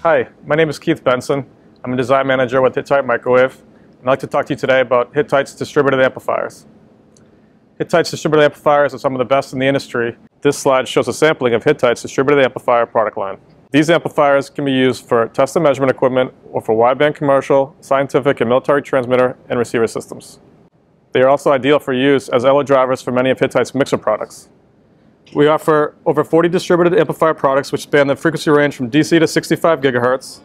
Hi, my name is Keith Benson. I'm a design manager with Hittite Microwave, and I'd like to talk to you today about Hittite's distributed amplifiers. Hittite's distributed amplifiers are some of the best in the industry. This slide shows a sampling of Hittite's distributed amplifier product line. These amplifiers can be used for test and measurement equipment or for wideband commercial, scientific, and military transmitter and receiver systems. They are also ideal for use as LO drivers for many of Hittite's mixer products. We offer over 40 distributed amplifier products which span the frequency range from DC to 65 gigahertz.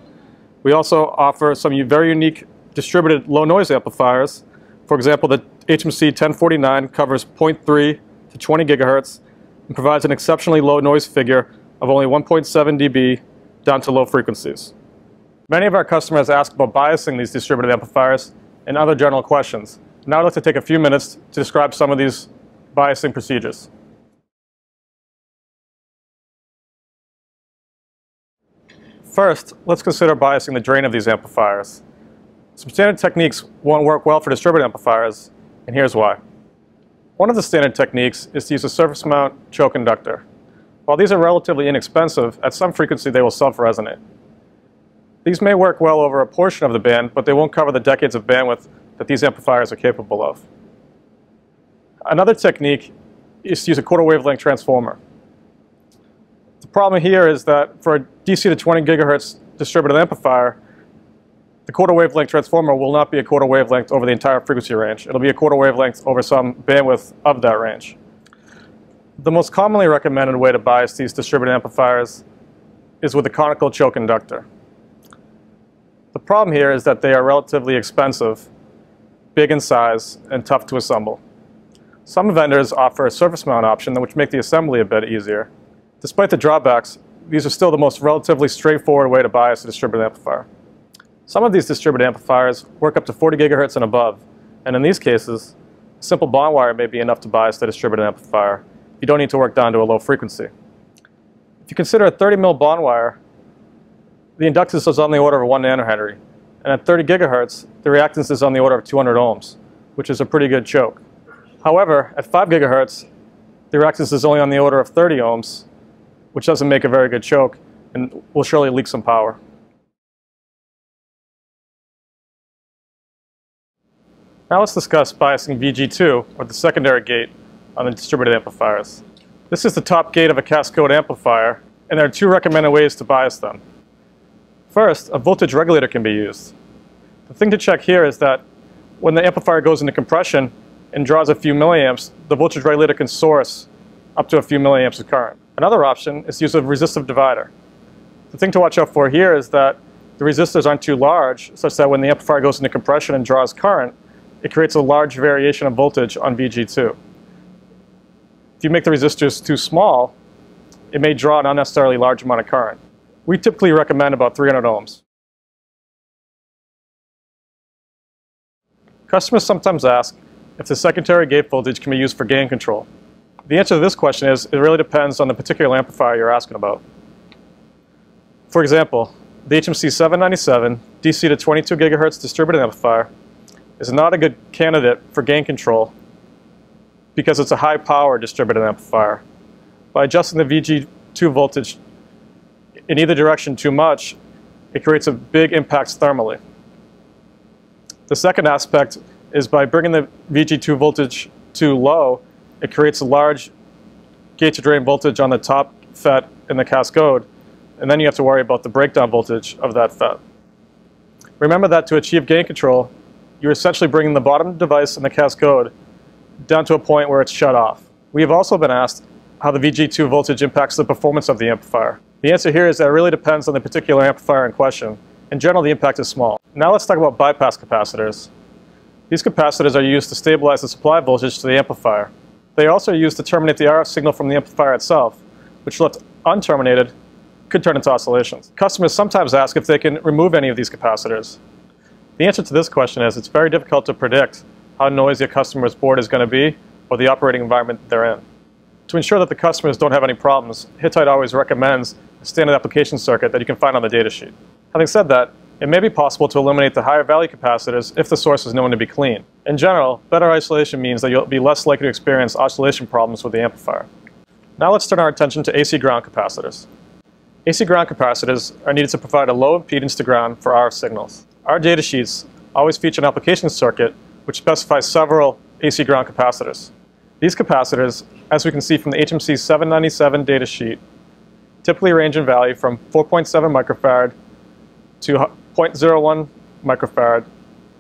We also offer some very unique distributed low noise amplifiers. For example, the HMC 1049 covers 0.3 to 20 gigahertz and provides an exceptionally low noise figure of only 1.7 dB down to low frequencies. Many of our customers ask about biasing these distributed amplifiers and other general questions. Now I'd like to take a few minutes to describe some of these biasing procedures. First, let's consider biasing the drain of these amplifiers. Some standard techniques won't work well for distributed amplifiers, and here's why. One of the standard techniques is to use a surface mount choke inductor. While these are relatively inexpensive, at some frequency they will self-resonate. These may work well over a portion of the band, but they won't cover the decades of bandwidth that these amplifiers are capable of. Another technique is to use a quarter wavelength transformer. The problem here is that for a DC to 20 gigahertz distributed amplifier, the quarter wavelength transformer will not be a quarter wavelength over the entire frequency range. It'll be a quarter wavelength over some bandwidth of that range. The most commonly recommended way to bias these distributed amplifiers is with a conical choke inductor. The problem here is that they are relatively expensive, big in size, and tough to assemble. Some vendors offer a surface mount option which make the assembly a bit easier. Despite the drawbacks, these are still the most relatively straightforward way to bias a distributed amplifier. Some of these distributed amplifiers work up to 40 gigahertz and above, and in these cases, a simple bond wire may be enough to bias the distributed amplifier. You don't need to work down to a low frequency. If you consider a 30 mil bond wire, the inductance is on the order of 1 nanohenry, and at 30 gigahertz, the reactance is on the order of 200 ohms, which is a pretty good choke. However, at 5 gigahertz, the reactance is only on the order of 30 ohms, which doesn't make a very good choke and will surely leak some power. Now let's discuss biasing VG2, or the secondary gate, on the distributed amplifiers. This is the top gate of a cascode amplifier, and there are two recommended ways to bias them. First, a voltage regulator can be used. The thing to check here is that when the amplifier goes into compression and draws a few milliamps, the voltage regulator can source up to a few milliamps of current. Another option is to use a resistive divider. The thing to watch out for here is that the resistors aren't too large, such that when the amplifier goes into compression and draws current, it creates a large variation of voltage on VG2. If you make the resistors too small, it may draw an unnecessarily large amount of current. We typically recommend about 300 ohms. Customers sometimes ask if the secondary gate voltage can be used for gain control. The answer to this question is, it really depends on the particular amplifier you're asking about. For example, the HMC 797 DC to 22 gigahertz distributed amplifier is not a good candidate for gain control because it's a high power distributed amplifier. By adjusting the VG2 voltage in either direction too much, it creates a big impact thermally. The second aspect is by bringing the VG2 voltage too low, it creates a large gate to drain voltage on the top FET in the cascode, and then you have to worry about the breakdown voltage of that FET. Remember that to achieve gain control, you're essentially bringing the bottom device in the cascode down to a point where it's shut off. We have also been asked how the VG2 voltage impacts the performance of the amplifier. The answer here is that it really depends on the particular amplifier in question. In general, the impact is small. Now let's talk about bypass capacitors. These capacitors are used to stabilize the supply voltage to the amplifier. They are also used to terminate the RF signal from the amplifier itself, which left unterminated could turn into oscillations. Customers sometimes ask if they can remove any of these capacitors. The answer to this question is it's very difficult to predict how noisy a customer's board is going to be or the operating environment they're in. To ensure that the customers don't have any problems, Hittite always recommends a standard application circuit that you can find on the datasheet. Having said that, it may be possible to eliminate the higher value capacitors if the source is known to be clean. In general, better isolation means that you'll be less likely to experience oscillation problems with the amplifier. Now let's turn our attention to AC ground capacitors. AC ground capacitors are needed to provide a low impedance to ground for RF signals. Our datasheets always feature an application circuit which specifies several AC ground capacitors. These capacitors, as we can see from the HMC 797 datasheet, typically range in value from 4.7 microfarad to 0.01 microfarad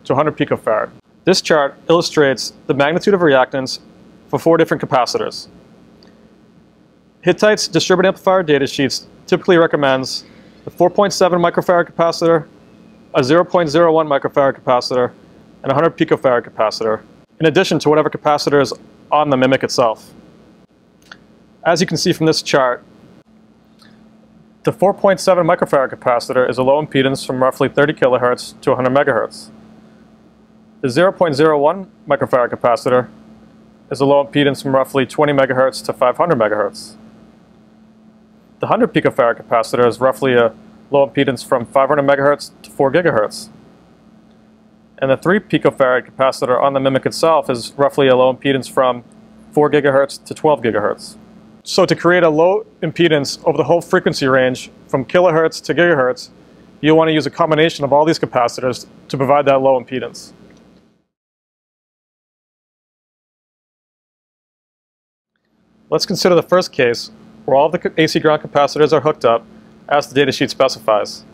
to 100 picofarad. This chart illustrates the magnitude of reactance for 4 different capacitors. Hittite's distributed amplifier datasheets typically recommends the 4.7 microfarad capacitor, a 0.01 microfarad capacitor, and a 100 picofarad capacitor, in addition to whatever capacitor is on the MMIC itself. As you can see from this chart, the 4.7 microfarad capacitor is a low impedance from roughly 30 kilohertz to 100 megahertz. The 0.01 microfarad capacitor is a low impedance from roughly 20 megahertz to 500 megahertz. The 100 picofarad capacitor is roughly a low impedance from 500 megahertz to 4 gigahertz. And the 3 picofarad capacitor on the MMIC itself is roughly a low impedance from 4 gigahertz to 12 gigahertz. So to create a low impedance over the whole frequency range from kilohertz to gigahertz, you'll want to use a combination of all these capacitors to provide that low impedance. Let's consider the first case where all of the AC ground capacitors are hooked up as the datasheet specifies.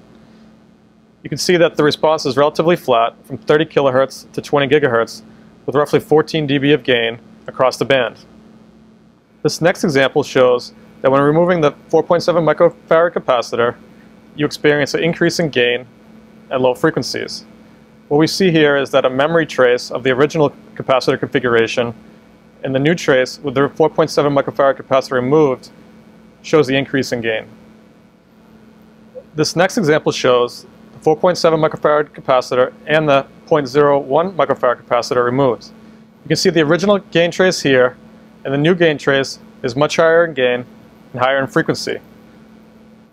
You can see that the response is relatively flat from 30 kilohertz to 20 gigahertz with roughly 14 dB of gain across the band. This next example shows that when removing the 4.7 microfarad capacitor, you experience an increase in gain at low frequencies. What we see here is that a memory trace of the original capacitor configuration and the new trace with the 4.7 microfarad capacitor removed shows the increase in gain. This next example shows the 4.7 microfarad capacitor and the 0.01 microfarad capacitor removed. You can see the original gain trace here, and the new gain trace is much higher in gain and higher in frequency.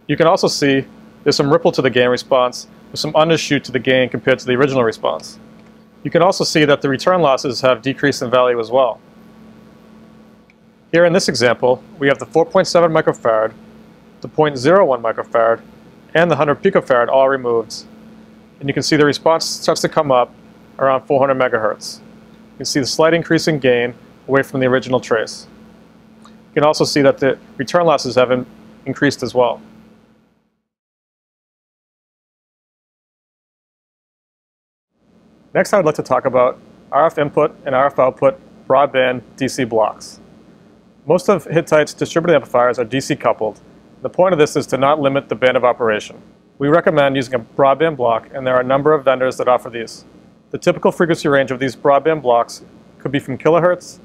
You can also see there's some ripple to the gain response with some undershoot to the gain compared to the original response. You can also see that the return losses have decreased in value as well. Here in this example, we have the 4.7 microfarad, the 0.01 microfarad, and the 100 picofarad all removed. And you can see the response starts to come up around 400 megahertz. You can see the slight increase in gain away from the original trace. You can also see that the return losses have increased as well. Next, I would like to talk about RF input and RF output broadband DC blocks. Most of Hittite's distributed amplifiers are DC coupled. The point of this is to not limit the band of operation. We recommend using a broadband block, and there are a number of vendors that offer these. The typical frequency range of these broadband blocks could be from kilohertz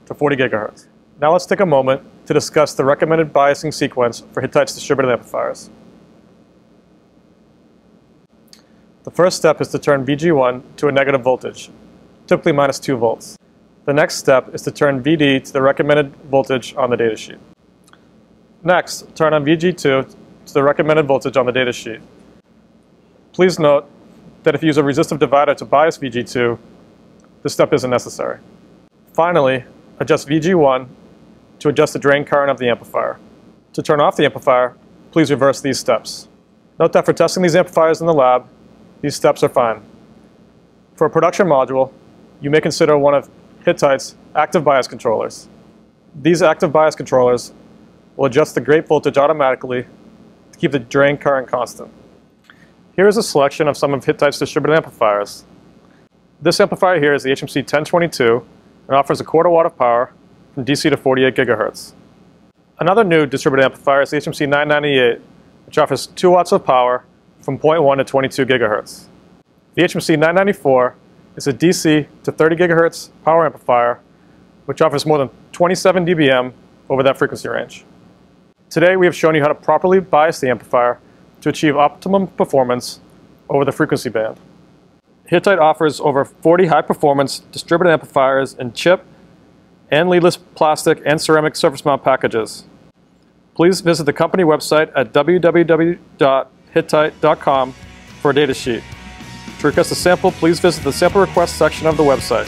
to 40 gigahertz. Now let's take a moment to discuss the recommended biasing sequence for Hittite's distributed amplifiers. The first step is to turn VG1 to a negative voltage, typically minus 2 volts. The next step is to turn VD to the recommended voltage on the datasheet. Next, turn on VG2 to the recommended voltage on the datasheet. Please note that if you use a resistive divider to bias VG2, this step isn't necessary. Finally, adjust VG1 to adjust the drain current of the amplifier. To turn off the amplifier, please reverse these steps. Note that for testing these amplifiers in the lab, these steps are fine. For a production module, you may consider one of Hittite's active bias controllers. These active bias controllers will adjust the gate voltage automatically to keep the drain current constant. Here is a selection of some of Hittite's distributed amplifiers. This amplifier here is the HMC 1022 and offers a quarter watt of power from DC to 48 gigahertz. Another new distributed amplifier is the HMC 998, which offers 2 watts of power from 0.1 to 22 gigahertz. The HMC 994 is a DC to 30 gigahertz power amplifier, which offers more than 27 dBm over that frequency range. Today we have shown you how to properly bias the amplifier to achieve optimum performance over the frequency band. Hittite offers over 40 high-performance distributed amplifiers in chip and leadless plastic and ceramic surface mount packages. Please visit the company website at www.hittite.com for a datasheet. To request a sample, please visit the sample request section of the website.